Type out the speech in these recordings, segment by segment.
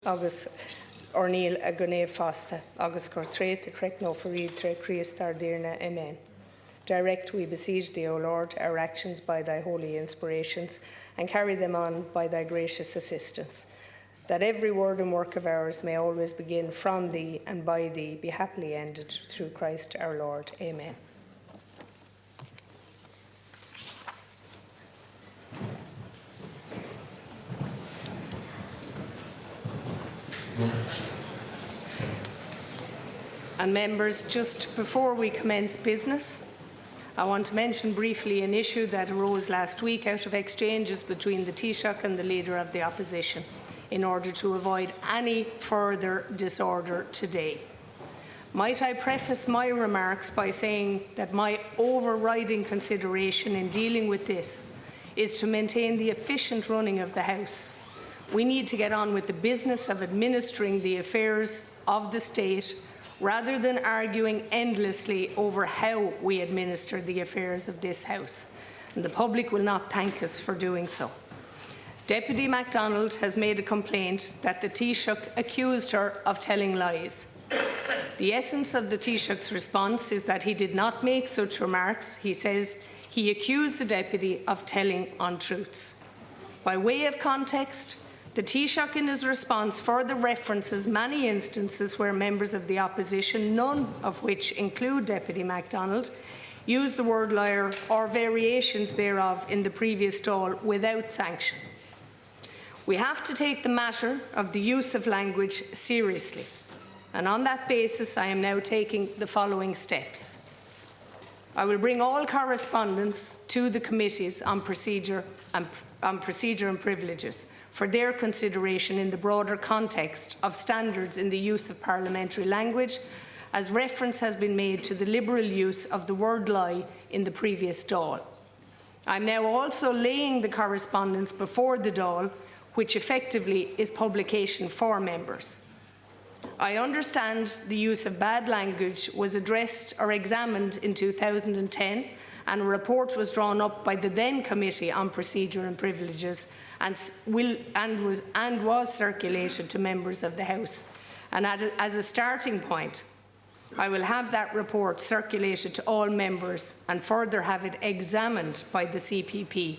agus Orneil a Gunnéh Fosta, agus Cortrate the correct no for read tre Christar Dirna, Amen. Direct, we beseech thee, O Lord, our actions by thy holy inspirations, and carry them on by thy gracious assistance, that every word and work of ours may always begin from thee and by thee, be happily ended through Christ our Lord. Amen. And members, just before we commence business, I want to mention briefly an issue that arose last week out of exchanges between the Taoiseach and the Leader of the Opposition in order to avoid any further disorder today. Might I preface my remarks by saying that my overriding consideration in dealing with this is to maintain the efficient running of the House. We need to get on with the business of administering the affairs of the state rather than arguing endlessly over how we administer the affairs of this House. And the public will not thank us for doing so. Deputy MacDonald has made a complaint that the Taoiseach accused her of telling lies. The essence of the Taoiseach's response is that he did not make such remarks. He says he accused the Deputy of telling untruths. By way of context, the Taoiseach in his response further references many instances where members of the opposition, none of which include Deputy MacDonald, used the word liar or variations thereof in the previous Dáil without sanction. We have to take the matter of the use of language seriously, and on that basis I am now taking the following steps. I will bring all correspondence to the committees on procedure and privileges for their consideration in the broader context of standards in the use of parliamentary language, as reference has been made to the liberal use of the word lie in the previous Dáil. I am now also laying the correspondence before the Dáil, which effectively is publication for members. I understand the use of bad language was addressed or examined in 2010, and a report was drawn up by the then Committee on Procedure and Privileges and was circulated to members of the House. And as a starting point, I will have that report circulated to all members and further have it examined by the CPP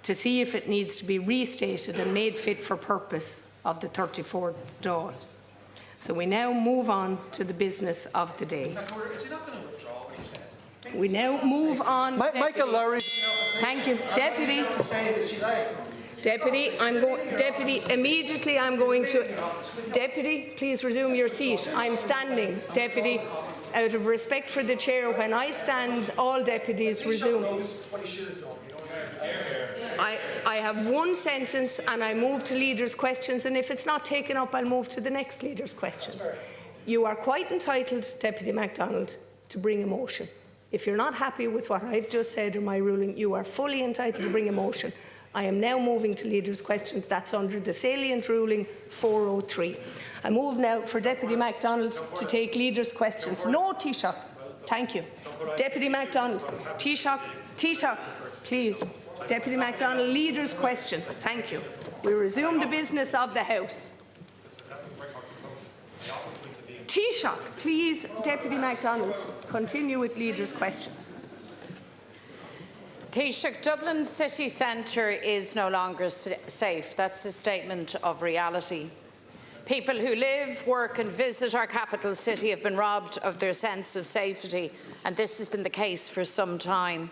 to see if it needs to be restated and made fit for purpose of the 34th Dáil. So we now move on to the business of the day. We now move on. Michael Lowry. Thank you, Deputy. Deputy, immediately I'm going to. Deputy, please resume your seat. I'm standing. Deputy, out of respect for the chair, when I stand, all deputies resume. I have one sentence and I move to leaders' questions, and if it's not taken up, I'll move to the next leaders' questions. You are quite entitled, Deputy MacDonald, to bring a motion. If you're not happy with what I've just said or my ruling, you are fully entitled to bring a motion. I am now moving to leaders' questions. That's under the salient ruling 403. I move now for Deputy MacDonald to take leaders' questions. No, Taoiseach. Thank you. Deputy MacDonald. Taoiseach, please. Deputy MacDonald, leaders' questions. Thank you. We resume the business of the House. Taoiseach, please, Deputy MacDonald, continue with leaders' questions. Taoiseach, Dublin city centre is no longer safe. That's a statement of reality. People who live, work and visit our capital city have been robbed of their sense of safety, and this has been the case for some time.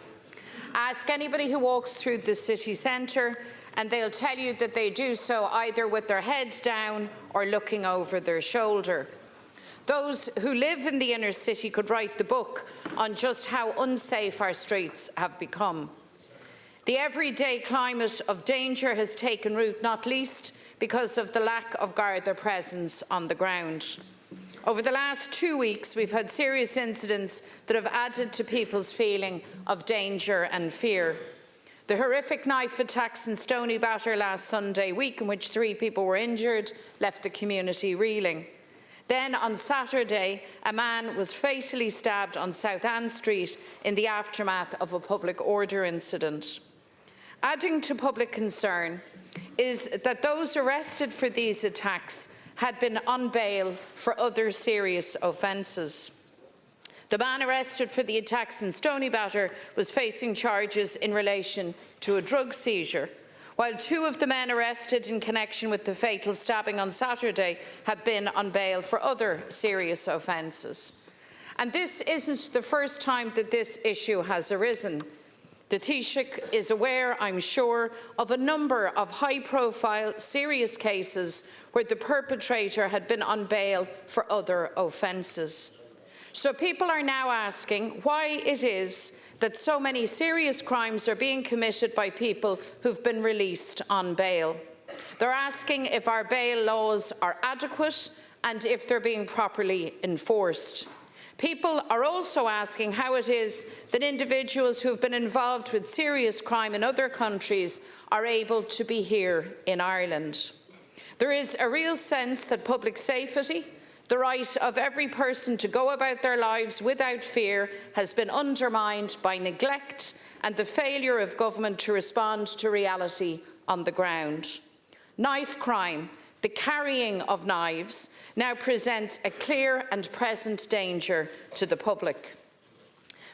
Ask anybody who walks through the city centre and they'll tell you that they do so either with their head down or looking over their shoulder. Those who live in the inner city could write the book on just how unsafe our streets have become. The everyday climate of danger has taken root, not least because of the lack of Garda presence on the ground. Over the last 2 weeks, we've had serious incidents that have added to people's feeling of danger and fear. The horrific knife attacks in Stoneybatter last Sunday week, in which 3 people were injured, left the community reeling. Then on Saturday, a man was fatally stabbed on South Ann Street in the aftermath of a public order incident. Adding to public concern is that those arrested for these attacks had been on bail for other serious offences. The man arrested for the attacks in Stoneybatter was facing charges in relation to a drug seizure, while 2 of the men arrested in connection with the fatal stabbing on Saturday have been on bail for other serious offences. And this isn't the first time that this issue has arisen. The Taoiseach is aware, I'm sure, of a number of high-profile, serious cases where the perpetrator had been on bail for other offences. So people are now asking why it is that so many serious crimes are being committed by people who've been released on bail. They're asking if our bail laws are adequate and if they're being properly enforced. People are also asking how it is that individuals who have been involved with serious crime in other countries are able to be here in Ireland. There is a real sense that public safety, the right of every person to go about their lives without fear, has been undermined by neglect and the failure of government to respond to reality on the ground. Knife crime, the carrying of knives, now presents a clear and present danger to the public.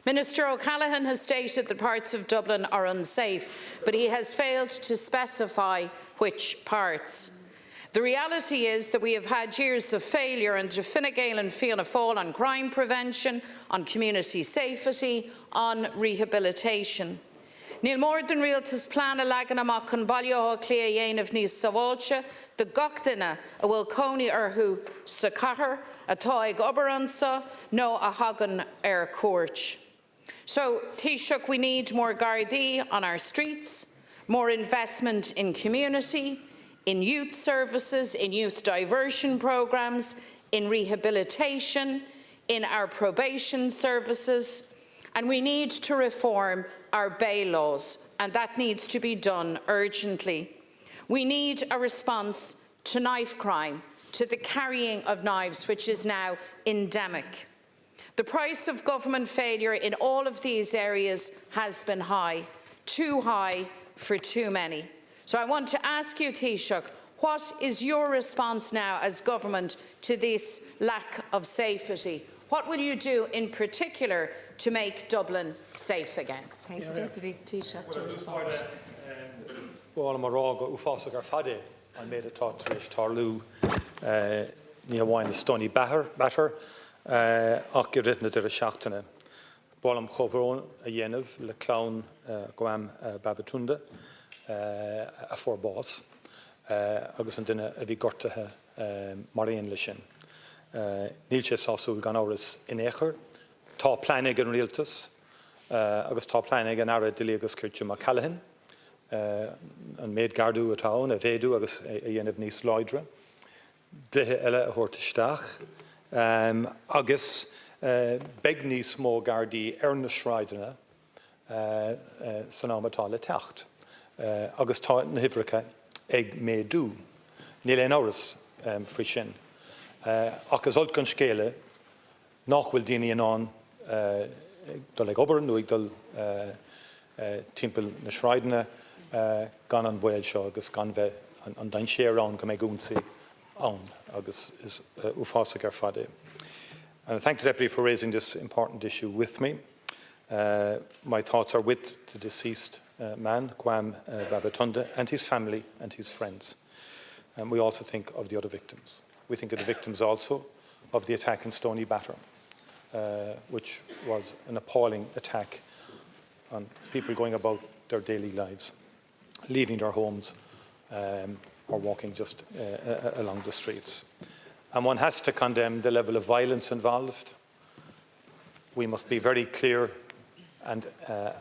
Minister O'Callaghan has stated that parts of Dublin are unsafe, but he has failed to specify which parts. The reality is that we have had years of failure under Fine Gael and Fianna Fáil on crime prevention, on community safety, on rehabilitation. Níl mór den rialtas plana legan amach an bailio clia dhéanamh níos sábháilte, de gach duine a bhfuil cónaí orthu sa cathair, atá ag obair nó a hagan cuairt. So, Taoiseach, we need more Gardaí on our streets, more investment in community, in youth services, in youth diversion programmes, in rehabilitation, in our probation services, and we need to reform our bail laws, and that needs to be done urgently. We need a response to knife crime, to the carrying of knives, which is now endemic. The price of government failure in all of these areas has been high, too high for too many. So I want to ask you, Taoiseach, what is your response now as government to this lack of safety? What will you do in particular to make Dublin safe again? Thank you, Deputy Taoiseach, to respond. Well, I'm a rogue who foster our fade. I made a thought to Lish Tarlu, near wine the stony batter, ach written at the Shachtana. Bolam Chobron, a Yenev, Le Clown, Guam Babatunda, a four boss, August and dinner a Vigorta, Marian Lishin. Nilches also gan hours in Echer, Tá Planig and Realtus, August Tá Planig and Ara Delegus Kirchum Callahan, and made Gardu a town, a Vedu, August a Yenev Nis Loidra, De Ella Hortistach, August Beg Nis Mo Gardi Ernest Schreidena, Sonamatala Tacht, August Tá in Hivrika, Eg Me Do, Nilen Hours Frishin. Ach as old Skele, nach will Dini on Doleg Obern, Nuig Dol Timpel na Schreidena, Gan an Boelshaw, Agus Ganve, and Dain Share on Gamegunsi on, Agus is Ufasigar Fade. And I thank the Deputy for raising this important issue with me. My thoughts are with the deceased man, Guam Babatunda, and his family and his friends. And we also think of the other victims. We think of the victims also of the attack in Stony Batter, which was an appalling attack on people going about their daily lives, leaving their homes or walking just along the streets. And one has to condemn the level of violence involved. We must be very clear and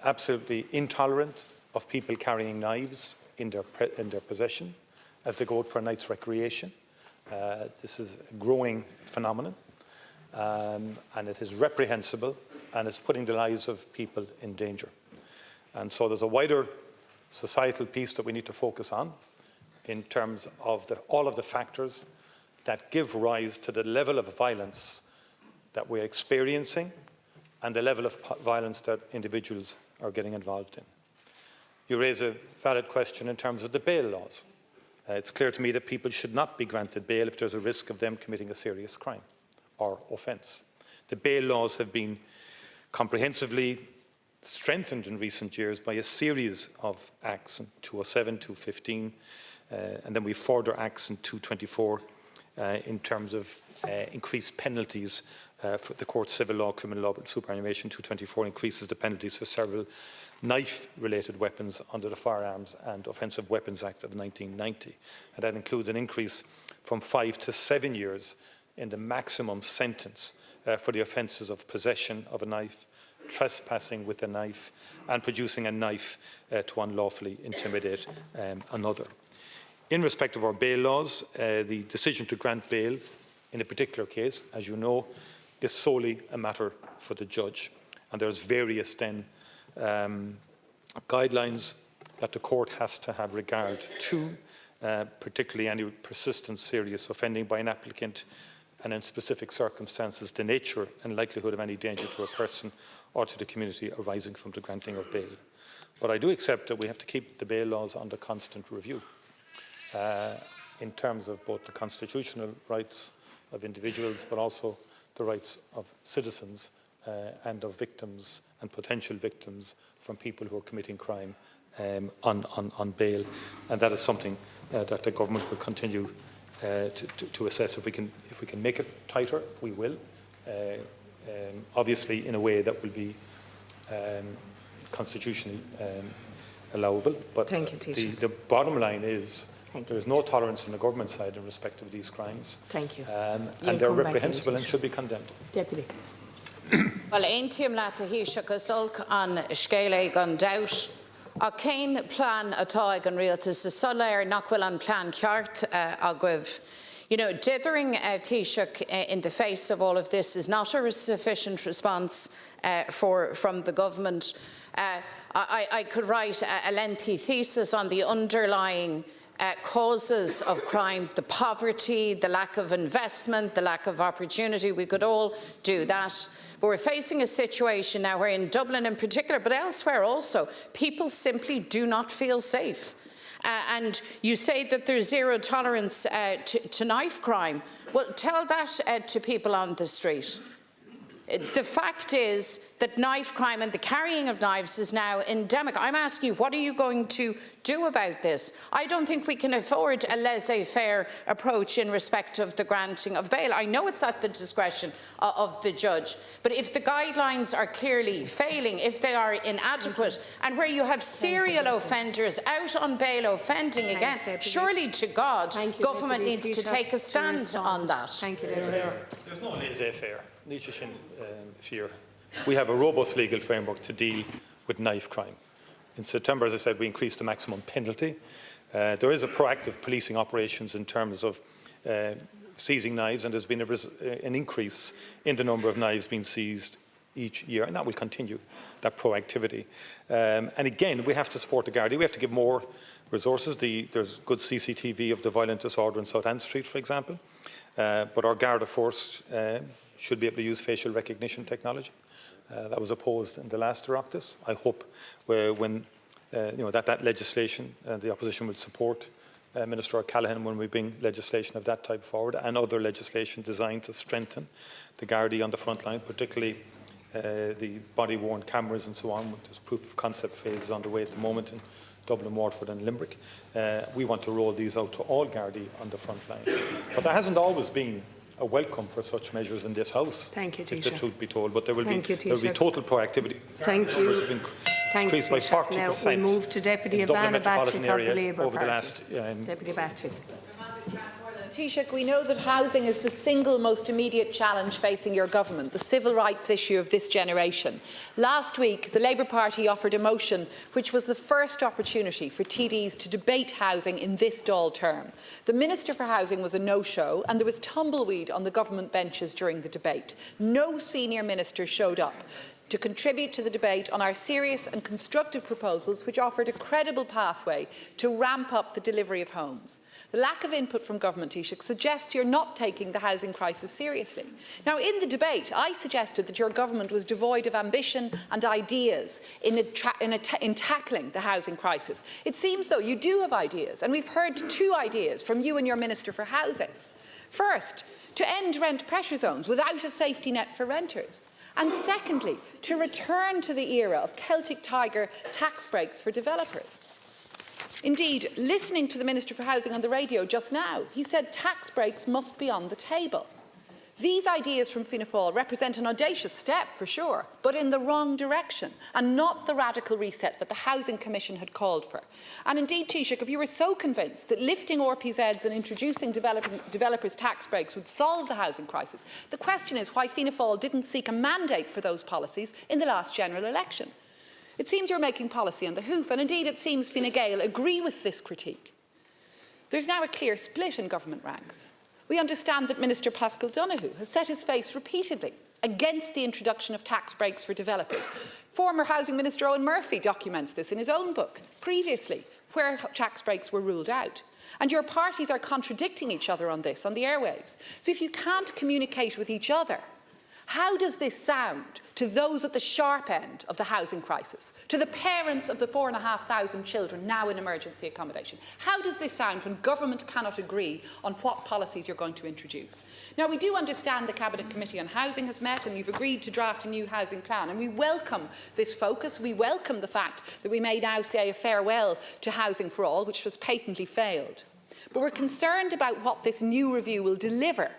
absolutely intolerant of people carrying knives in their possession as they go out for a night's recreation. This is a growing phenomenon, and it is reprehensible, and it's putting the lives of people in danger. And so there's a wider societal piece that we need to focus on in terms of all of the factors that give rise to the level of violence that we're experiencing and the level of violence that individuals are getting involved in. You raise a valid question in terms of the bail laws. It's clear to me that people should not be granted bail if there's a risk of them committing a serious crime or offence. The bail laws have been comprehensively strengthened in recent years by a series of acts in 2007, 2015, and then we further acts in 2024 in terms of increased penalties for the Court Civil Law, Criminal Law Superannuation. 224 increases the penalties for several knife-related weapons under the Firearms and Offensive Weapons Act of 1990. And that includes an increase from 5 to 7 years in the maximum sentence for the offences of possession of a knife, trespassing with a knife, and producing a knife to unlawfully intimidate another. In respect of our bail laws, the decision to grant bail in a particular case, as you know, is solely a matter for the judge. And there's various then guidelines that the court has to have regard to, particularly any persistent serious offending by an applicant, and in specific circumstances the nature and likelihood of any danger to a person or to the community arising from the granting of bail. But I do accept that we have to keep the bail laws under constant review in terms of both the constitutional rights of individuals but also the rights of citizens and of victims and potential victims from people who are committing crime on bail. And that is something that the government will continue to assess. If we can make it tighter, we will. Obviously in a way that will be constitutionally allowable. But the bottom line is there is no tolerance on the government side in respect of these crimes. Thank you. And they're reprehensible and should be condemned. Deputy. Well, Aontaíonn leat a Taoiseach is ulk an scéala gan doubt. A céin plan atá ag an rialtas is soléir nach bhfuil an plan ceart a gcuibh. You know, dithering Taoiseach in the face of all of this is not a sufficient response from the government. I could write a lengthy thesis on the underlying causes of crime, the poverty, the lack of investment, the lack of opportunity. We could all do that. But we're facing a situation now where in Dublin in particular, but elsewhere also, people simply do not feel safe. And you say that there's zero tolerance to knife crime. Well, tell that to people on the street. The fact is that knife crime and the carrying of knives is now endemic. I'm asking you, what are you going to do about this? I don't think we can afford a laissez-faire approach in respect of the granting of bail. I know it's at the discretion of the judge, but if the guidelines are clearly failing, if they are inadequate, and where you have serial offenders out on bail offending again, surely to God, government needs to take a stand on that. Thank you, There's no laissez-faire. We have a robust legal framework to deal with knife crime. In September, as I said, we increased the maximum penalty. There is a proactive policing operations in terms of seizing knives, and there's been an increase in the number of knives being seized each year, and that will continue, that proactivity. And again, we have to support the Gardaí. We have to give more resources. There's good CCTV of the violent disorder in South Ann Street, for example. But our Garda force should be able to use facial recognition technology. That was opposed in the last Oireachtas. I hope when that legislation, the opposition will support Minister O'Callaghan when we bring legislation of that type forward, and other legislation designed to strengthen the Gardaí on the front line, particularly the body-worn cameras and so on. There's proof of concept phases underway at the moment in Dublin, Waterford and Limerick. We want to roll these out to all Gardaí on the front line. But there hasn't always been a welcome for such measures in this House. Thank you, Taoiseach. If the truth be told, but there will be total proactivity. Thank you. Thanks, increased by 40%. Now we move to Deputy Ivana Bacik of the Labour over Party. The last, Deputy Bacik. Taoiseach, we know that housing is the single most immediate challenge facing your government, the civil rights issue of this generation. Last week, the Labour Party offered a motion which was the first opportunity for TDs to debate housing in this Dáil term. The Minister for Housing was a no-show, and there was tumbleweed on the government benches during the debate. No senior minister showed up. to contribute to the debate on our serious and constructive proposals which offered a credible pathway to ramp up the delivery of homes. The lack of input from government, Taoiseach, suggests you're not taking the housing crisis seriously. Now, in the debate, I suggested that your government was devoid of ambition and ideas in tackling the housing crisis. It seems, though, you do have ideas, and we've heard two ideas from you and your Minister for Housing. First, to end rent pressure zones without a safety net for renters. And secondly, to return to the era of Celtic Tiger tax breaks for developers. Indeed, listening to the Minister for Housing on the radio just now, he said tax breaks must be on the table. These ideas from Fianna Fáil represent an audacious step, for sure, but in the wrong direction, and not the radical reset that the Housing Commission had called for. And indeed, Taoiseach, if you were so convinced that lifting RPZs and introducing developers' tax breaks would solve the housing crisis, the question is why Fianna Fáil didn't seek a mandate for those policies in the last general election. It seems you're making policy on the hoof, and indeed it seems Fine Gael agree with this critique. There's now a clear split in government ranks. We understand that Minister Paschal Donohoe has set his face repeatedly against the introduction of tax breaks for developers. Former Housing Minister Owen Murphy documents this in his own book, previously, where tax breaks were ruled out. And your parties are contradicting each other on this, on the airwaves. So if you can't communicate with each other, how does this sound to those at the sharp end of the housing crisis, to the parents of the 4,500 children now in emergency accommodation? How does this sound when government cannot agree on what policies you're going to introduce? Now, we do understand the Cabinet Committee on Housing has met and you've agreed to draft a new housing plan, and we welcome this focus. We welcome the fact that we may now say a farewell to Housing for All, which was patently failed. But we're concerned about what this new review will deliver.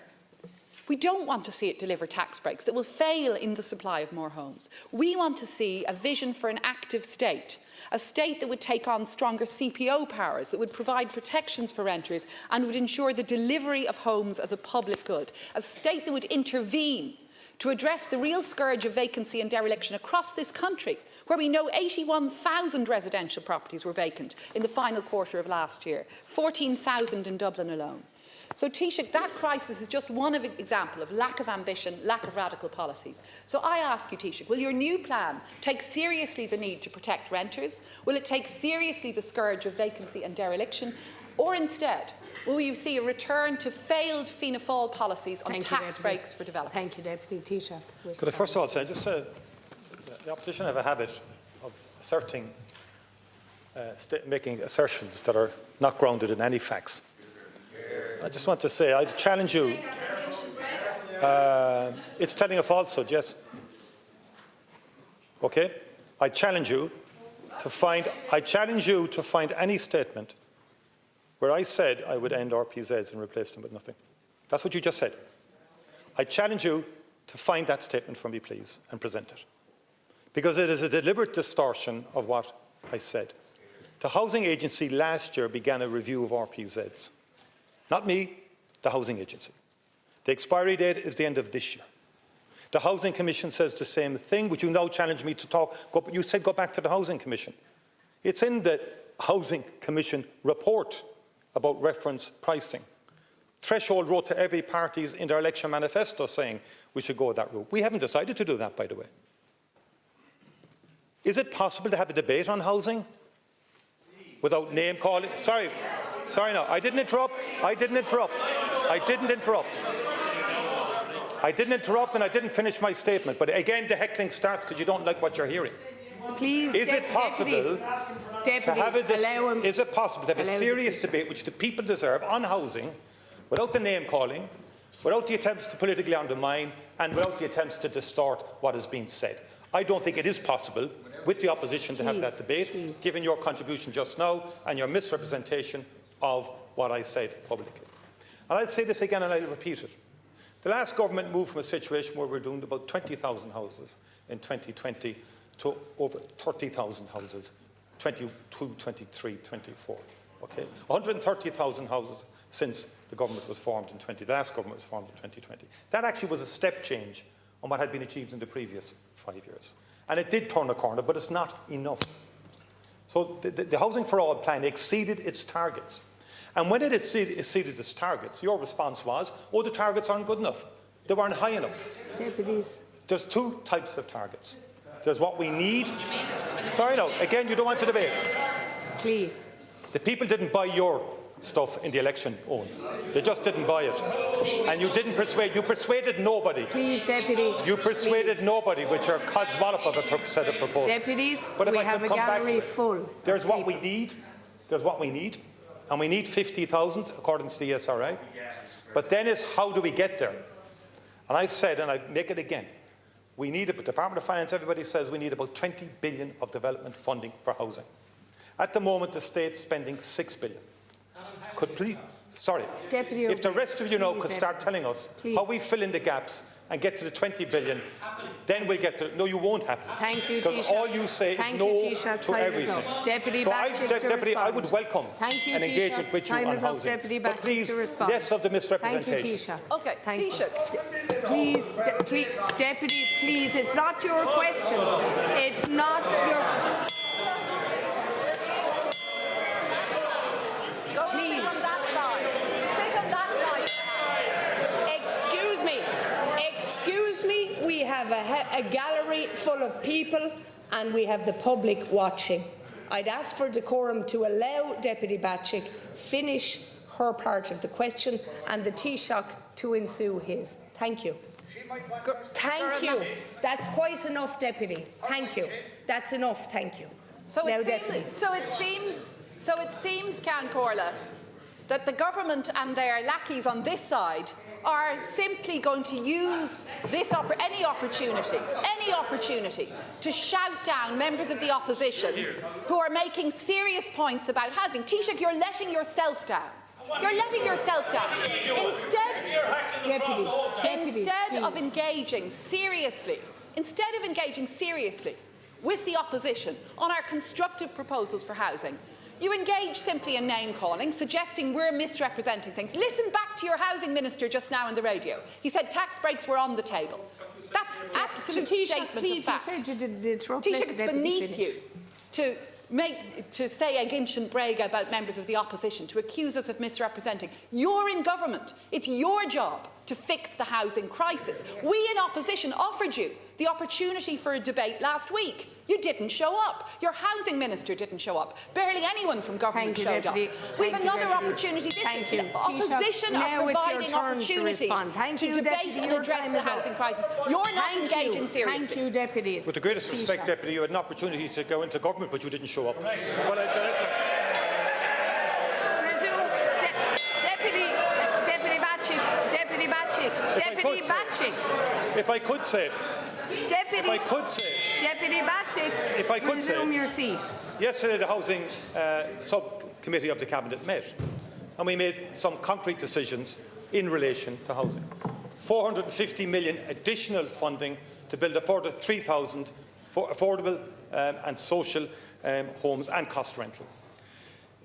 We don't want to see it deliver tax breaks that will fail in the supply of more homes. We want to see a vision for an active state, a state that would take on stronger CPO powers, that would provide protections for renters and would ensure the delivery of homes as a public good, a state that would intervene to address the real scourge of vacancy and dereliction across this country, where we know 81,000 residential properties were vacant in the final quarter of last year, 14,000 in Dublin alone. So, Taoiseach, that crisis is just one example of lack of ambition, lack of radical policies. So I ask you, Taoiseach, will your new plan take seriously the need to protect renters? Will it take seriously the scourge of vacancy and dereliction? Or instead, will you see a return to failed Fianna Fáil policies on tax breaks for developers? Thank you, Deputy Taoiseach. Could I first of all say, just the opposition have a habit of asserting, making assertions that are not grounded in any facts. I just want to say, I challenge you. It's telling a falsehood, yes. Okay? I challenge you to find any statement where I said I would end RPZs and replace them with nothing. That's what you just said. I challenge you to find that statement for me, please, and present it. Because it is a deliberate distortion of what I said. The Housing Agency last year began a review of RPZs. Not me, the Housing Agency. The expiry date is the end of this year. The Housing Commission says the same thing, but you now challenge me to talk. You said go back to the Housing Commission. It's in the Housing Commission report about reference pricing. Threshold wrote to every party's in their election manifesto saying we should go that route. We haven't decided to do that, by the way. Is it possible to have a debate on housing without name calling? Sorry, no, I didn't interrupt, and I didn't finish my statement. But again, the heckling starts because you don't like what you're hearing. Please, is it possible to have a serious debate, which the people deserve, on housing, without the name calling, without the attempts to politically undermine, and without the attempts to distort what has been said? I don't think it is possible with the opposition to have that debate, given your contribution just now and your misrepresentation of what I said publicly. And I'll say this again and I'll repeat it. The last government moved from a situation where we're doing about 20,000 houses in 2020 to over 30,000 houses, 22, 23, 24. Okay? 130,000 houses since the government was formed in the last government was formed in 2020. That actually was a step change on what had been achieved in the previous 5 years. And it did turn a corner, but it's not enough. So the Housing for All plan exceeded its targets. And when it exceeded its targets, your response was, oh, the targets aren't good enough. They weren't high enough. Deputies. There's two types of targets. There's what we need. Sorry, no. Again, you don't want to debate. Please. The people didn't buy your stuff in the election, Owen. They just didn't buy it. And you didn't persuade. You persuaded nobody. Please, Deputy. You persuaded please. nobody with your codswallop of a set of proposals. Deputies, but we have a gallery full. There's what we need. There's what we need. And we need 50,000, according to the ESRI. But then is how do we get there? And I've said, and I make it again, we need, the Department of Finance, everybody says we need about 20 billion of development funding for housing. At the moment, the state's spending 6 billion. Could please, sorry, Deputy, if the rest of you now could start telling us please. how we fill in the gaps and get to the 20 billion, then we'll get to. No, you won't happen. Thank you, because Taoiseach. all you say Thank is no you, Taoiseach. to everything. Deputy so Bacik Deputy, I would welcome you, an engagement with you Time on is housing. Up, Deputy but Bacik, please, to respond. less of the misrepresentation. Thank you, Taoiseach. Okay, Taoiseach. Please, Deputy, please, it's not your question. It's not your... Please. Excuse me, we have a gallery full of people and we have the public watching. I'd ask for decorum to allow Deputy Bacik finish her part of the question and the Taoiseach to ensue his. Thank you. Thank you. That's quite enough, Deputy. Thank you. That's enough. Thank you. So it seems, Ceann Comhairle, that the government and their lackeys on this side are simply going to use this any opportunity to shout down members of the opposition who are making serious points about housing. Taoiseach, you're letting yourself down. You're letting yourself down. Instead of engaging seriously with the opposition on our constructive proposals for housing, you engage simply in name-calling, suggesting we're misrepresenting things. Listen back to your housing minister just now on the radio. He said tax breaks were on the table. That's absolute statement of fact. Taoiseach, it's beneath you to say ginch and brag about members of the opposition, to accuse us of misrepresenting. You're in government. It's your job to fix the housing crisis. We in opposition offered you the opportunity for a debate last week. You didn't show up. Your housing minister didn't show up. Barely anyone from government showed up. We have another opportunity this week. Opposition are providing opportunities to debate and address the housing crisis. You're not engaging seriously. Thank you, deputies. With the greatest respect, Deputy, you had an opportunity to go into government, but you didn't show up. Well, Deputy Bacik. If I could say, Deputy Bacik, resume your seat. Yesterday, the Housing Subcommittee of the Cabinet met, and we made some concrete decisions in relation to housing. 450 million additional funding to build a further 3,000 affordable and social homes and cost rental.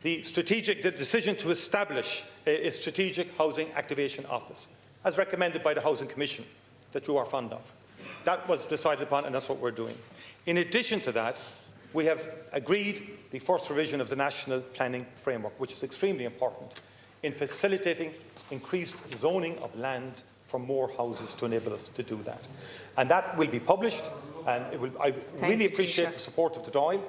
The decision to establish a strategic housing activation office, as recommended by the Housing Commission, that you are fond of. That was decided upon, and that's what we're doing. In addition to that, we have agreed the first revision of the National Planning Framework, which is extremely important in facilitating increased zoning of land for more houses to enable us to do that. And that will be published, and I really appreciate the support of the Dáil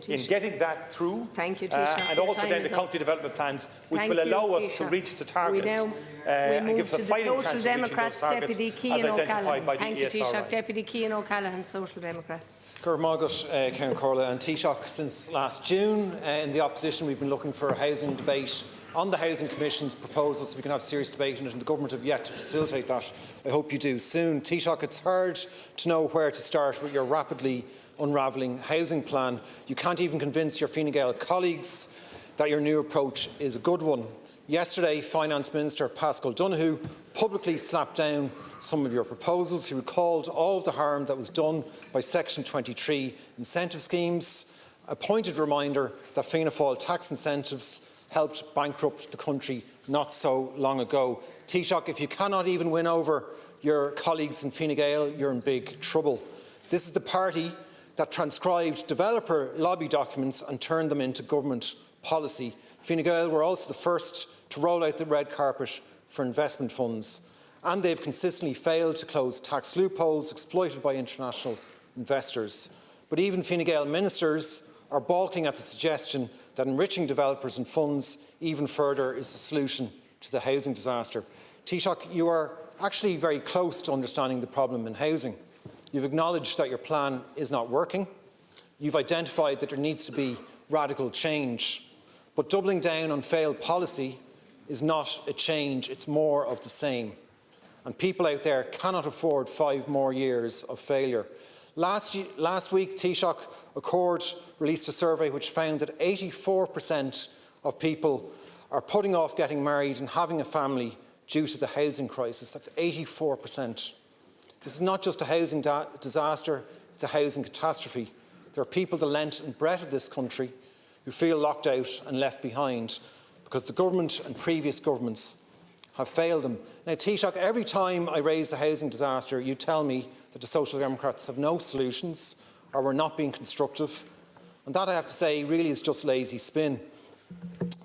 in getting that through. Thank you, Taoiseach. And also then the county development plans, which will allow us to reach the targets and give us a fighting chance of reaching those targets as identified by the ESRI. Thank you, Taoiseach. Deputy Cian O'Callaghan, Social Democrats. Ceann Comhairle and Taoiseach, since last June in the opposition we've been looking for a housing debate on the Housing Commission's proposals so we can have serious debate on it, and the government have yet to facilitate that. I hope you do soon. Taoiseach, it's hard to know where to start with your rapidly unravelling housing plan. You can't even convince your Fine Gael colleagues that your new approach is a good one. Yesterday, Finance Minister Paschal Donohoe publicly slapped down some of your proposals. He recalled all of the harm that was done by Section 23 incentive schemes, a pointed reminder that Fianna Fáil tax incentives helped bankrupt the country not so long ago. Taoiseach, if you cannot even win over your colleagues in Fine Gael, you're in big trouble. This is the party that transcribed developer lobby documents and turned them into government policy. Fine Gael were also the first to roll out the red carpet for investment funds, and they've consistently failed to close tax loopholes exploited by international investors. But even Fine Gael ministers are balking at the suggestion that enriching developers and funds even further is the solution to the housing disaster. Taoiseach, you are actually very close to understanding the problem in housing. You've acknowledged that your plan is not working. You've identified that there needs to be radical change. But doubling down on failed policy is not a change, it's more of the same. And people out there cannot afford 5 more years of failure. Last week, Taoiseach, Accord released a survey which found that 84% of people are putting off getting married and having a family due to the housing crisis. That's 84%. This is not just a housing disaster, it's a housing catastrophe. There are people, the length and breadth of this country, who feel locked out and left behind because the government and previous governments have failed them. Now, Taoiseach, every time I raise the housing disaster, you tell me that the Social Democrats have no solutions or we're not being constructive. And that, I have to say, really is just lazy spin.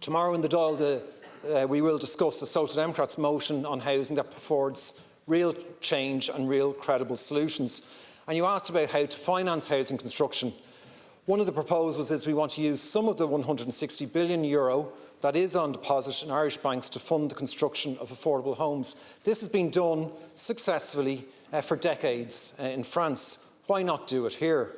Tomorrow in the Dáil, we will discuss the Social Democrats' motion on housing that affords real change and real credible solutions. And you asked about how to finance housing construction. One of the proposals is we want to use some of the €160 billion that is on deposit in Irish banks to fund the construction of affordable homes. This has been done successfully for decades in France. Why not do it here?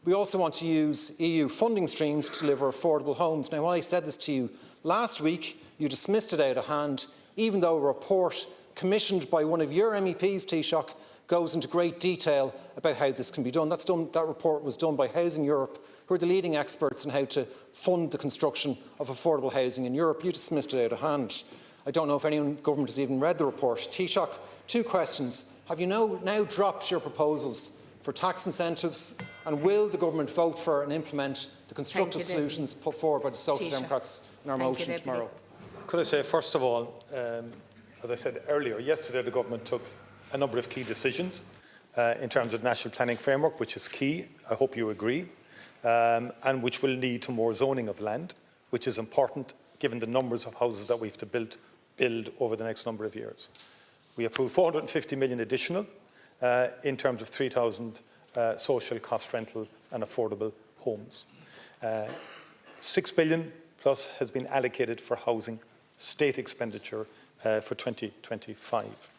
We also want to use EU funding streams to deliver affordable homes. Now, when I said this to you last week, you dismissed it out of hand, even though a report commissioned by one of your MEPs, Taoiseach, goes into great detail about how this can be done. That report was done by Housing Europe, who are the leading experts on how to fund the construction of affordable housing in Europe. You dismissed it out of hand. I don't know if any government has even read the report. Taoiseach, 2 questions. Have you now dropped your proposals for tax incentives, and will the government vote for and implement the constructive solutions put forward by the Social Democrats in our motion tomorrow? Could I say, first of all, as I said earlier, yesterday the government took a number of key decisions in terms of the National Planning Framework, which is key, I hope you agree, and which will lead to more zoning of land, which is important given the numbers of houses that we have to build over the next number of years. We approved 450 million additional in terms of 3,000 social cost rental and affordable homes. 6 billion plus has been allocated for housing state expenditure for 2025.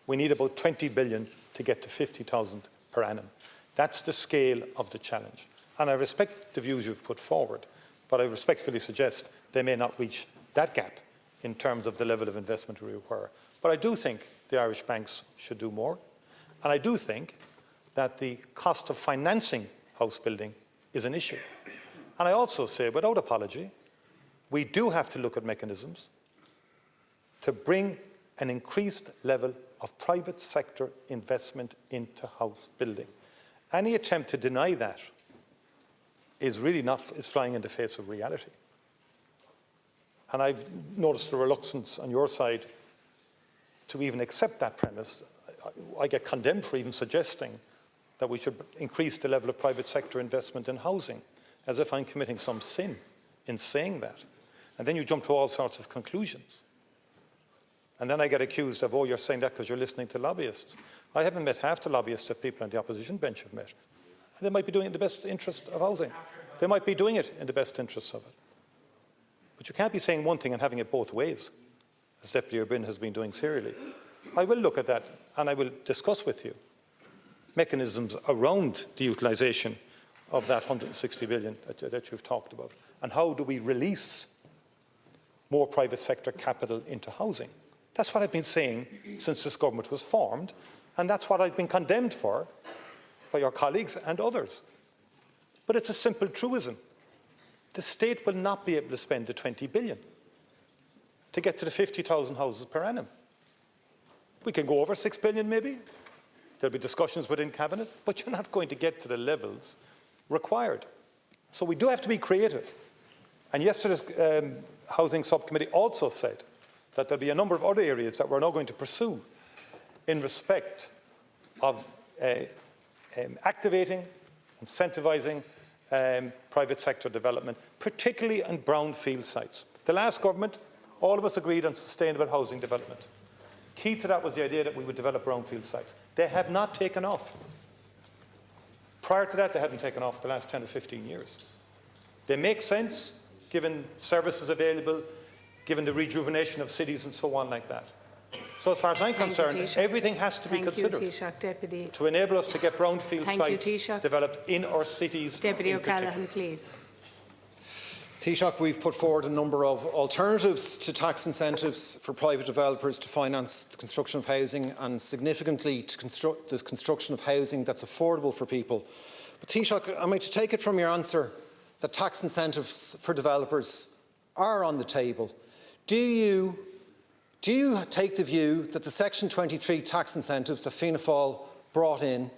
We need about 20 billion to get to 50,000 per annum. That's the scale of the challenge. And I respect the views you've put forward, but I respectfully suggest they may not reach that gap in terms of the level of investment we require. But I do think the Irish banks should do more. And I do think that the cost of financing house building is an issue. And I also say, without apology, we do have to look at mechanisms to bring an increased level of private sector investment into house building. Any attempt to deny that is flying in the face of reality. And I've noticed the reluctance on your side to even accept that premise. I get condemned for even suggesting that we should increase the level of private sector investment in housing, as if I'm committing some sin in saying that. And then you jump to all sorts of conclusions. And then I get accused of, oh, you're saying that because you're listening to lobbyists. I haven't met half the lobbyists that people on the opposition bench have met. And they might be doing it in the best interest of housing. They might be doing it in the best interests of it. But you can't be saying one thing and having it both ways, as Deputy Urbin has been doing serially. I will look at that and I will discuss with you mechanisms around the utilisation of that 160 billion that you've talked about. And how do we release more private sector capital into housing? That's what I've been saying since this government was formed, and that's what I've been condemned for by your colleagues and others. But it's a simple truism. The state will not be able to spend the 20 billion to get to the 50,000 houses per annum. We can go over 6 billion maybe. There'll be discussions within Cabinet, but you're not going to get to the levels required. So we do have to be creative. And yesterday's Housing Subcommittee also said that there'll be a number of other areas that we're now going to pursue in respect of activating, incentivising private sector development, particularly on brownfield sites. The last government, all of us agreed on sustainable housing development. Key to that was the idea that we would develop brownfield sites. They have not taken off. Prior to that, they hadn't taken off the last 10 or 15 years. They make sense, given services available, given the rejuvenation of cities and so on like that. So as far as I'm concerned, everything has to be considered to enable us to get brownfield sites developed in our cities. Deputy O'Callaghan, please. Taoiseach, we've put forward a number of alternatives to tax incentives for private developers to finance the construction of housing, and significantly to construct the construction of housing that's affordable for people. But Taoiseach, am I to take it from your answer that tax incentives for developers are on the table? Do you take the view that the Section 23 tax incentives that Fianna Fáil brought in,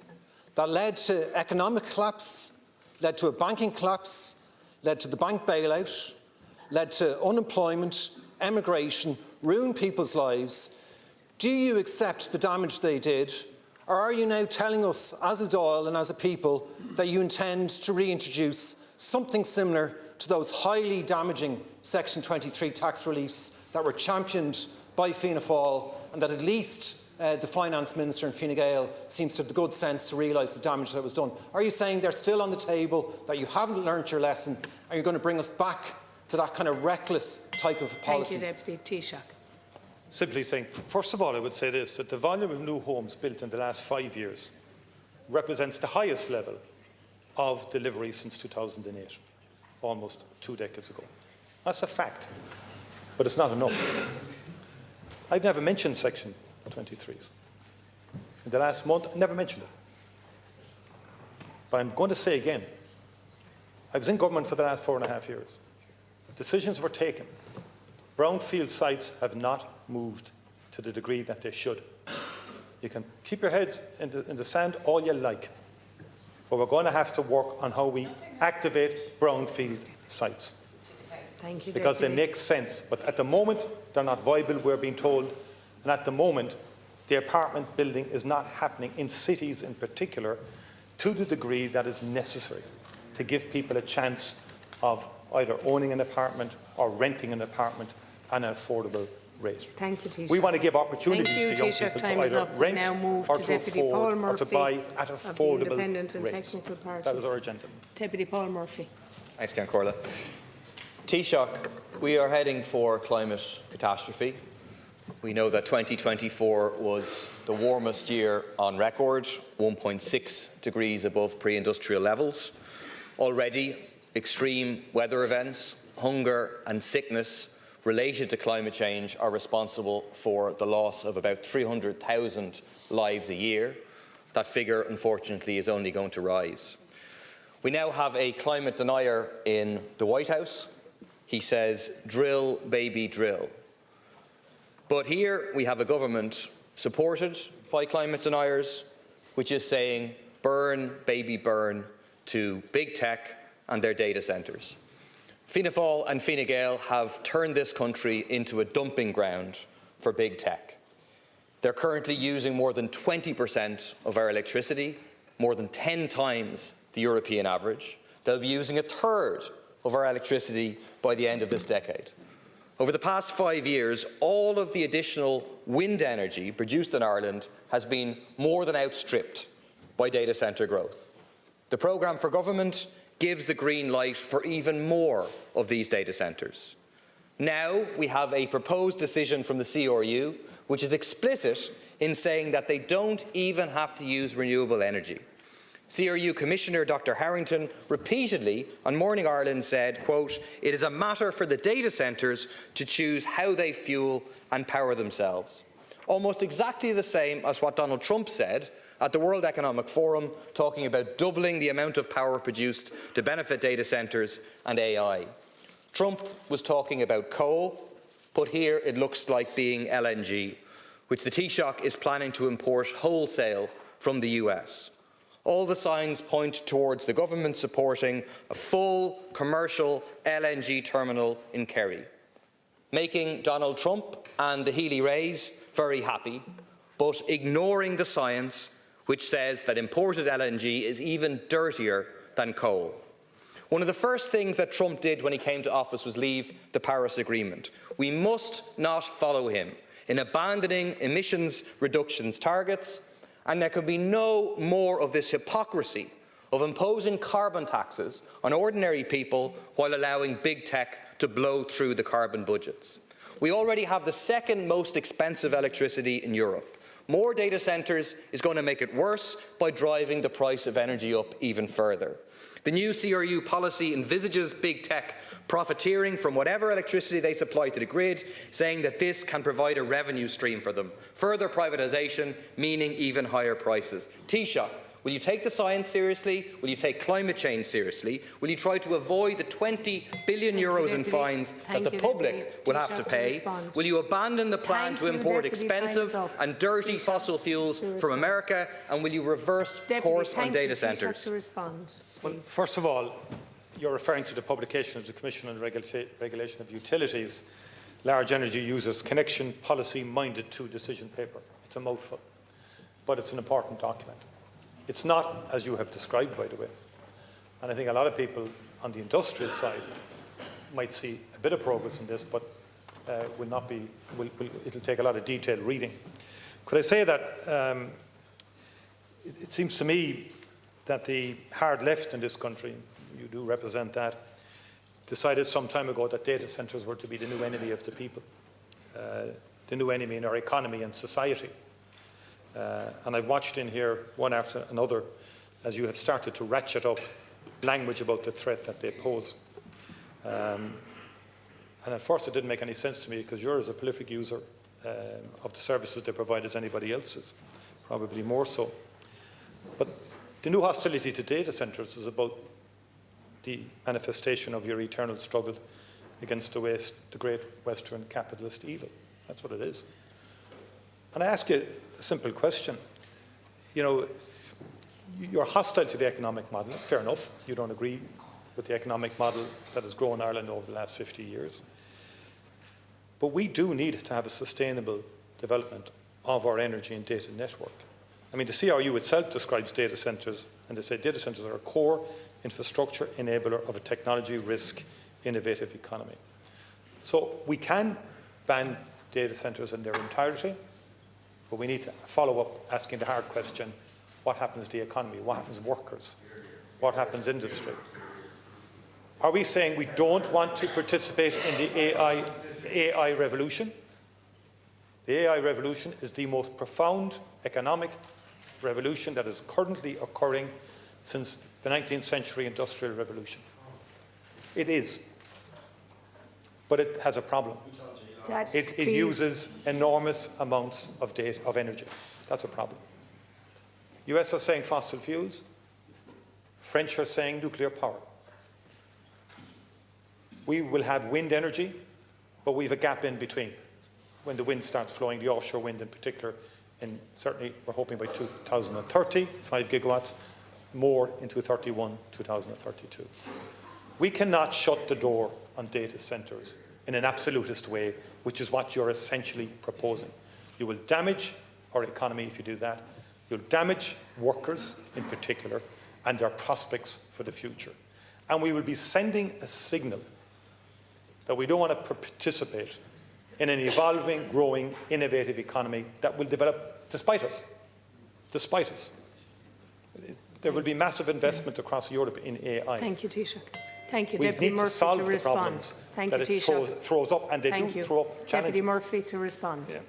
that led to economic collapse, led to a banking collapse, led to the bank bailout, led to unemployment, emigration, ruined people's lives, do you accept the damage they did, or are you now telling us as a Dáil and as a people that you intend to reintroduce something similar to those highly damaging Section 23 tax reliefs that were championed by Fianna Fáil, and that at least the Finance Minister in Fine Gael seems to have the good sense to realise the damage that was done? Are you saying they're still on the table, that you haven't learnt your lesson, and you're going to bring us back to that kind of reckless type of policy? Thank you, Deputy Taoiseach. Simply saying, first of all, I would say this, that the volume of new homes built in the last 5 years represents the highest level of delivery since 2008, almost 2 decades ago. That's a fact, but it's not enough. I've never mentioned Section 23s. In the last month, I never mentioned it. But I'm going to say again, I was in government for the last 4.5 years. Decisions were taken. Brownfield sites have not moved to the degree that they should. You can keep your heads in the sand all you like, but we're going to have to work on how we activate brownfield sites. Thank you, because Deputy. they make sense. But at the moment, they're not viable, we're being told. And at the moment, the apartment building is not happening in cities in particular to the degree that is necessary to give people a chance of either owning an apartment or renting an apartment at an affordable rate. Thank you, Taoiseach. We want to give opportunities to young Taoiseach. people Time to is either up. We rent now move or to to Deputy Paul afford or Murphy to buy at of the affordable Independent and rates. Technical Parties. That is our agenda. Deputy Paul Murphy. Thanks, Ceann Comhairle. Taoiseach, we are heading for climate catastrophe. We know that 2024 was the warmest year on record, 1.6 degrees above pre-industrial levels. Already, extreme weather events, hunger and sickness related to climate change are responsible for the loss of about 300,000 lives a year. That figure, unfortunately, is only going to rise. We now have a climate denier in the White House. He says, drill, baby, drill. But here we have a government supported by climate deniers, which is saying, burn, baby, burn to big tech and their data centres. Fianna Fáil and Fine Gael have turned this country into a dumping ground for big tech. They're currently using more than 20% of our electricity, more than 10 times the European average. They'll be using a third of our electricity by the end of this decade. Over the past 5 years, all of the additional wind energy produced in Ireland has been more than outstripped by data centre growth. The programme for government gives the green light for even more of these data centres. Now we have a proposed decision from the CRU which is explicit in saying that they don't even have to use renewable energy. CRU Commissioner Dr Harrington repeatedly on Morning Ireland said, quote, "It is a matter for the data centres to choose how they fuel and power themselves." Almost exactly the same as what Donald Trump said at the World Economic Forum, talking about doubling the amount of power produced to benefit data centres and AI. Trump was talking about coal, but here it looks like being LNG, which the Taoiseach is planning to import wholesale from the US. All the signs point towards the government supporting a full commercial LNG terminal in Kerry, making Donald Trump and the Healy-Raes very happy, but ignoring the science which says that imported LNG is even dirtier than coal. One of the first things that Trump did when he came to office was leave the Paris Agreement. We must not follow him in abandoning emissions reductions targets, and there can be no more of this hypocrisy of imposing carbon taxes on ordinary people while allowing big tech to blow through the carbon budgets. We already have the second most expensive electricity in Europe. More data centres is going to make it worse by driving the price of energy up even further. The new CRU policy envisages big tech profiteering from whatever electricity they supply to the grid, saying that this can provide a revenue stream for them. Further privatisation, meaning even higher prices. Taoiseach, will you take the science seriously? Will you take climate change seriously? Will you try to avoid the 20 billion euros in fines that the public will have to pay? Will you abandon the plan to import expensive and dirty fossil fuels from America? And will you reverse course on data centres? Well, first of all, you're referring to the publication of the Commission on Regulation of Utilities, Large Energy Users Connection Policy Minded to Decision Paper. It's a mouthful, but it's an important document. It's not as you have described, by the way. And I think a lot of people on the industrial side might see a bit of progress in this, but it'll take a lot of detailed reading. Could I say that it seems to me that the hard left in this country, you do represent that, decided some time ago that data centres were to be the new enemy of the people, the new enemy in our economy and society. And I've watched in here, one after another, as you have started to ratchet up language about the threat that they pose. And at first it didn't make any sense to me, because you're as a prolific user of the services they provide as anybody else is, probably more so. But the new hostility to data centres is about the manifestation of your eternal struggle against the great Western capitalist evil. That's what it is. And I ask you a simple question. You know, you're hostile to the economic model. Fair enough. You don't agree with the economic model that has grown Ireland over the last 50 years. But we do need to have a sustainable development of our energy and data network. I mean, the CRU itself describes data centres, and they say data centres are a core infrastructure enabler of a technology risk innovative economy. So we can ban data centres in their entirety, but we need to follow up asking the hard question: what happens to the economy? What happens to workers? What happens to industry? Are we saying we don't want to participate in the AI revolution? The AI revolution is the most profound economic revolution that is currently occurring since the 19th century industrial revolution. It is. But it has a problem. It uses enormous amounts of data, of energy. That's a problem. US are saying fossil fuels. French are saying nuclear power. We will have wind energy, but we have a gap in between when the wind starts flowing, the offshore wind in particular, and certainly we're hoping by 2030, 5 gigawatts, more in 2031, 2032. We cannot shut the door on data centres in an absolutist way, which is what you're essentially proposing. You will damage our economy if you do that. You'll damage workers in particular and their prospects for the future. And we will be sending a signal that we don't want to participate in an evolving, growing, innovative economy that will develop despite us. Despite us. There will be massive investment across Europe in AI. Thank you, Taoiseach. Thank you, We Deputy need Murphy, to solve to the respond. problems Thank that you, it Taoiseach. throws up, and they Thank do you. throw up challenges. Deputy Murphy to respond. Yeah.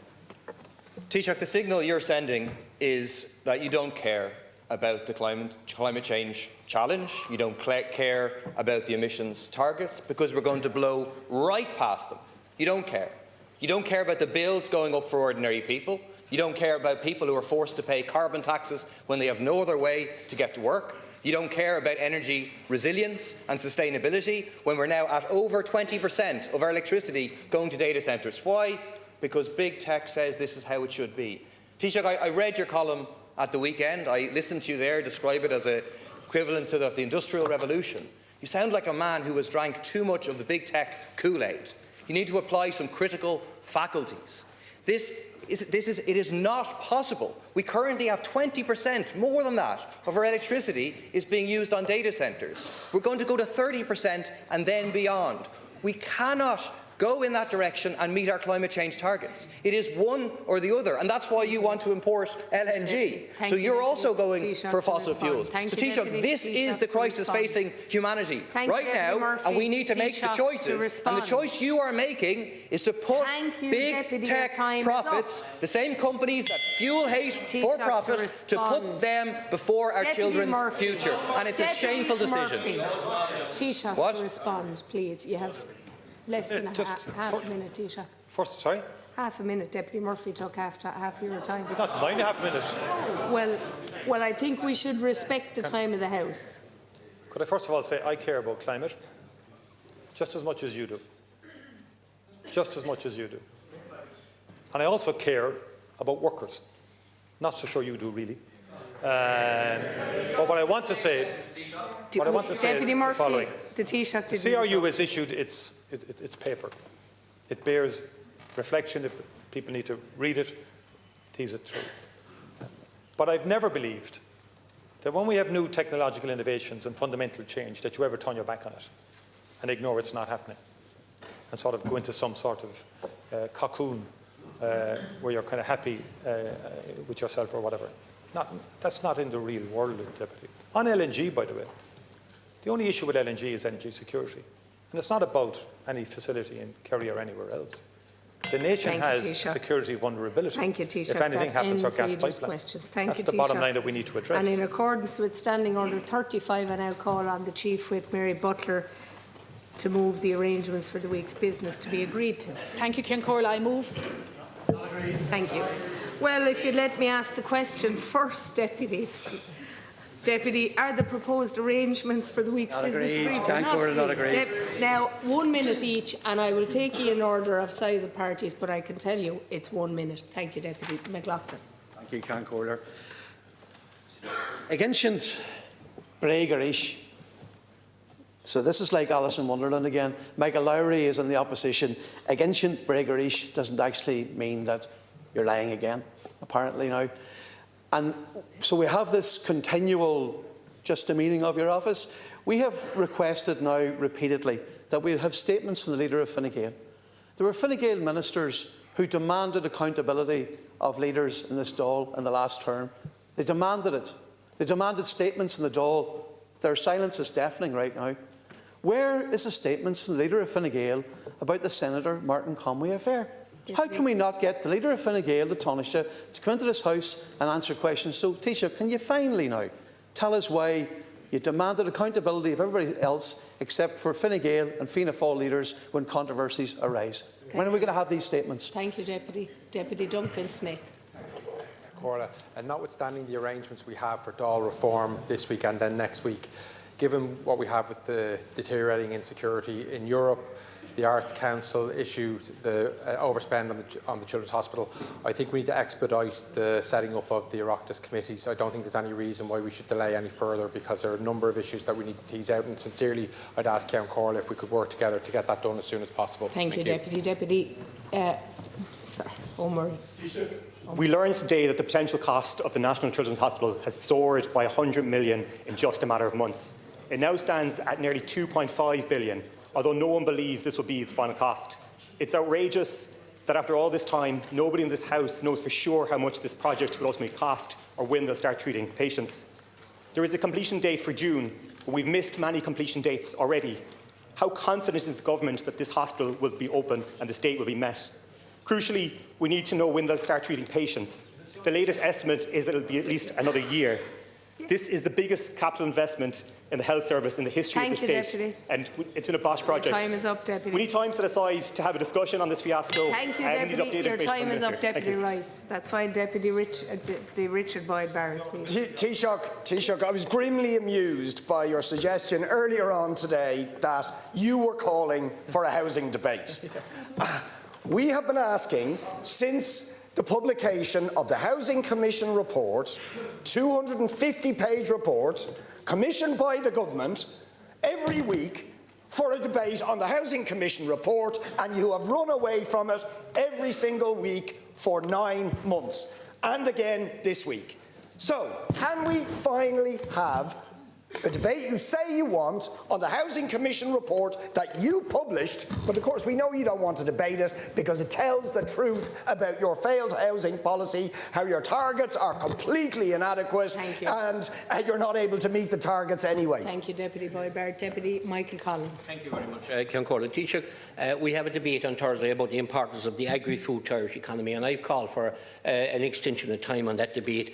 Taoiseach, the signal you're sending is that you don't care about the climate change challenge. You don't care about the emissions targets because we're going to blow right past them. You don't care. You don't care about the bills going up for ordinary people. You don't care about people who are forced to pay carbon taxes when they have no other way to get to work. You don't care about energy resilience and sustainability when we're now at over 20% of our electricity going to data centres. Why? Because big tech says this is how it should be. Taoiseach, I read your column at the weekend. I listened to you there describe it as equivalent to the Industrial Revolution. You sound like a man who has drank too much of the big tech Kool-Aid. You need to apply some critical faculties. It is not possible. We currently have 20%, more than that, of our electricity is being used on data centres. We're going to go to 30% and then beyond. We cannot go in that direction and meet our climate change targets. It is one or the other, and that's why you want to import LNG. So you're also going for fossil fuels. So Taoiseach, this is the crisis facing humanity right now, and we need to make the choices. And the choice you are making is to put big tech profits, the same companies that fuel hate for profit, to put them before our children's future. And it's a shameful decision. Taoiseach, to respond, please. You have less than half a minute, Taoiseach. First, sorry? Half a minute. Deputy Murphy took half your time. Not mind a half a minute. Well, I think we should respect the time of the House. Could I first of all say I care about climate just as much as you do. Just as much as you do. And I also care about workers. Not so sure you do, really. But what I want to say, Deputy Murphy, the following. The Taoiseach The CRU has issued its paper. It bears reflection. People need to read it, tease it through. But I've never believed that when we have new technological innovations and fundamental change, that you ever turn your back on it and ignore it's not happening and sort of go into some sort of cocoon where you're kind of happy with yourself or whatever. That's not in the real world, Deputy. On LNG, by the way, the only issue with LNG is energy security. And it's not about any facility in Kerry or anywhere else. The nation has security vulnerability. Thank you, Taoiseach. If anything happens, our gas pipeline. That's the bottom line that we need to address. And in accordance with Standing Order 35, I now call on the Chief Whip, Mary Butler, to move the arrangements for the week's business to be agreed to. Thank you, Ceann Comhairle. I move. Thank you. Well, if you'd let me ask the question first, deputies. Deputy, are the proposed arrangements for the week's business agreed? Not agreed. Now, 1 minute each, and I will take you in order of size of parties, but I can tell you it's 1 minute. Thank you, Deputy McLaughlin. Thank you, Ceann Comhairle. Against Bregarish. So this is like Alice in Wonderland again. Michael Lowry is in the opposition. Against Bregarish doesn't actually mean that you're lying again, apparently now. And so we have this continual just demeaning of your office. We have requested now repeatedly that we have statements from the leader of Fine Gael. There were Fine Gael ministers who demanded accountability of leaders in this Dáil in the last term. They demanded it. They demanded statements in the Dáil. Their silence is deafening right now. Where is the statements from the leader of Fine Gael about the Senator Martin Conway affair? How can we not get the leader of Fine Gael, the Taoiseach, to come into this House and answer questions? So, Taoiseach, can you finally now tell us why you demanded accountability of everybody else except for Fine Gael and Fianna Fáil leaders when controversies arise? When are we going to have these statements? Thank you, Deputy. Deputy Duncan Smith. Comhairle, and notwithstanding the arrangements we have for Dáil reform this week and then next week, given what we have with the deteriorating insecurity in Europe, the Arts Council issued the overspend on the Children's Hospital, I think we need to expedite the setting up of the Oireachtas committees. I don't think there's any reason why we should delay any further, because there are a number of issues that we need to tease out, and sincerely I'd ask Ceann Comhairle if we could work together to get that done as soon as possible. Thank you, Deputy. Deputy O'Murray. We learned today that the potential cost of the National Children's Hospital has soared by 100 million in just a matter of months. It now stands at nearly 2.5 billion, although no one believes this will be the final cost. It's outrageous that after all this time, nobody in this House knows for sure how much this project will ultimately cost or when they'll start treating patients. There is a completion date for June, but we've missed many completion dates already. How confident is the government that this hospital will be open and this date will be met? Crucially, we need to know when they'll start treating patients. The latest estimate is that it will be at least another year. This is the biggest capital investment in the health service in the history of the state. Deputy. And it's been a bosh project. Your time is up, Deputy. We need time set aside to have a discussion on this fiasco. Thank you, Deputy. Your time is up, Deputy Rice. That's fine, Deputy Richard Boyd Barrett, please. Taoiseach, I was grimly amused by your suggestion earlier on today that you were calling for a housing debate. We have been asking since the publication of the Housing Commission report, 250-page report, commissioned by the government, every week for a debate on the Housing Commission report, and you have run away from it every single week for 9 months, and again this week. So, can we finally have The debate you say you want on the Housing Commission report that you published, but of course we know you don't want to debate it because it tells the truth about your failed housing policy, how your targets are completely inadequate and you're not able to meet the targets anyway. Thank you, Deputy Boybard. Deputy Michael Collins. Thank you very much, Ceann Comhairle Taoiseach. We have a debate on Thursday about the importance of the agri-food to Irish economy, and I've called for an extension of time on that debate.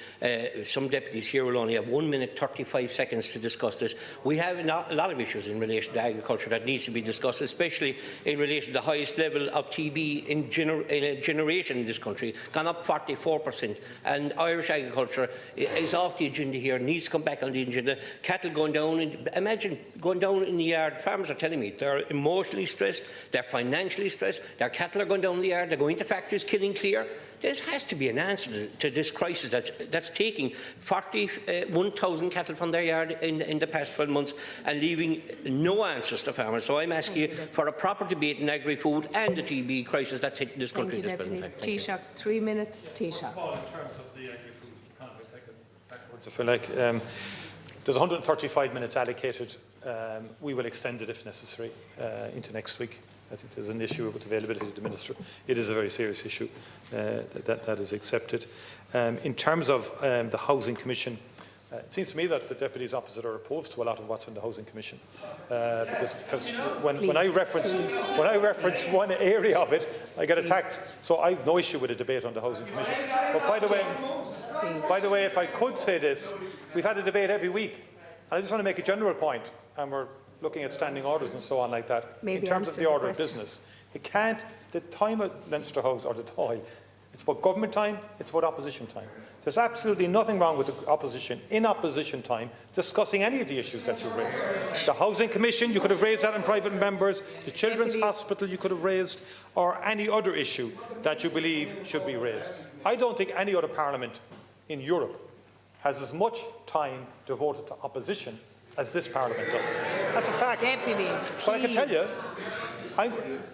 Some deputies here will only have 1 minute 35 seconds to discuss this. We have a lot of issues in relation to agriculture that needs to be discussed, especially in relation to the highest level of TB in a generation in this country, gone up 44%, and Irish agriculture is off the agenda here, needs to come back on the agenda. Cattle going down, imagine going down in the yard. Farmers are telling me they're emotionally stressed, they're financially stressed, their cattle are going down the yard, they're going to factories, killing clear. There has to be an answer to this crisis that's taking 41,000 cattle from their yard in the past 12 months and leaving no answers to farmers. So I'm asking you for a proper debate in agri-food and the TB crisis that's hitting this country at this present time. Taoiseach, 3 minutes. Taoiseach. In terms of the agri-food economy, take it backwards if I like. There's 135 minutes allocated. We will extend it if necessary into next week. I think there's an issue with availability of the Minister. It is a very serious issue. That is accepted. In terms of the Housing Commission, it seems to me that the deputies opposite are opposed to a lot of what's in the Housing Commission. Because when I referenced one area of it, I get attacked. So I have no issue with a debate on the Housing Commission. But by the way, if I could say this, we've had a debate every week. I just want to make a general point, and we're looking at standing orders and so on like that. In terms of the order of business, the time of Leinster House or the Dáil, it's about government time, it's about opposition time. There's absolutely nothing wrong with the opposition, in opposition time, discussing any of the issues that you've raised. The Housing Commission, you could have raised that in private members, the Children's Hospital you could have raised, or any other issue that you believe should be raised. I don't think any other parliament in Europe has as much time devoted to opposition as this Parliament does. That's a fact. Deputies, but I can tell you,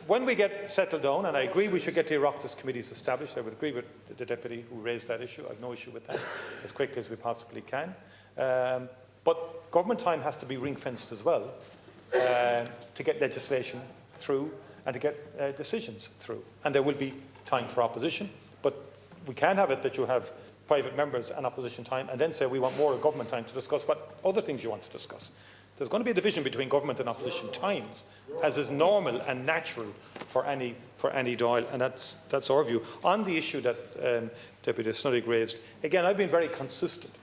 when we get settled down, and I agree we should get the Oireachtas committees established, I would agree with the deputy who raised that issue. I have no issue with that, as quickly as we possibly can. But government time has to be ring-fenced as well to get legislation through and to get decisions through. And there will be time for opposition, but we can have it that you have private members and opposition time, and then say we want more government time to discuss what other things you want to discuss. There's going to be a division between government and opposition times, as is normal and natural for any Dáil, and that's our view. On the issue that Deputy Snoddy raised, again, I've been very consistent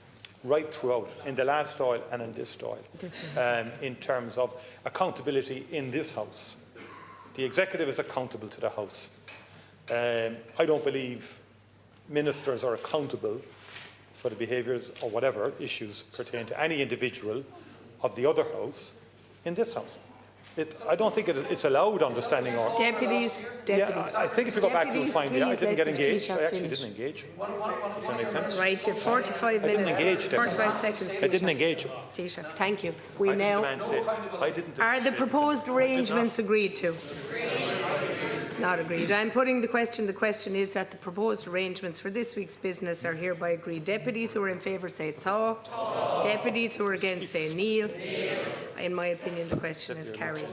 right throughout, in the last Dáil and in this Dáil, in terms of accountability in this House. The Executive is accountable to the House. I don't believe ministers are accountable for the behaviours or whatever issues pertain to any individual of the other House in this House. I don't think it's allowed on the standing order. Deputies. Yeah, I think if you go back, you'll find I didn't get engaged. I actually finish. didn't engage. Does that make sense? Right, you have 45 minutes. I didn't engage. 45 seconds. I didn't engage. Taoiseach, thank you. Are the proposed arrangements agreed to? Not agreed. I'm putting the question. The question is that the proposed arrangements for this week's business are hereby agreed. Deputies who are in favour say Tá. Deputies who are against say Níl. In my opinion, the question is carried.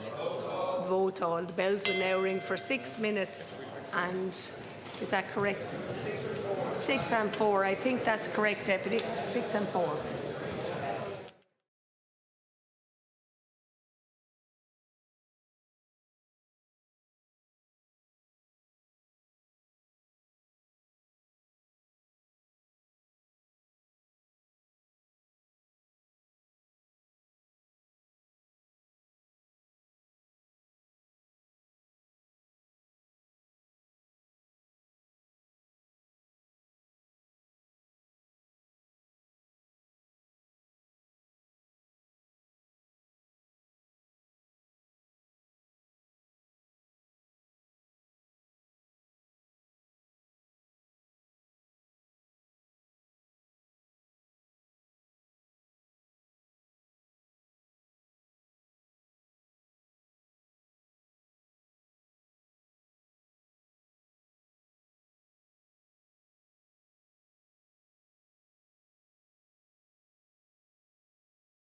Vote all. The bells will now ring for 6 minutes. And is that correct? 6 and 4. I think that's correct, Deputy. 6 and 4.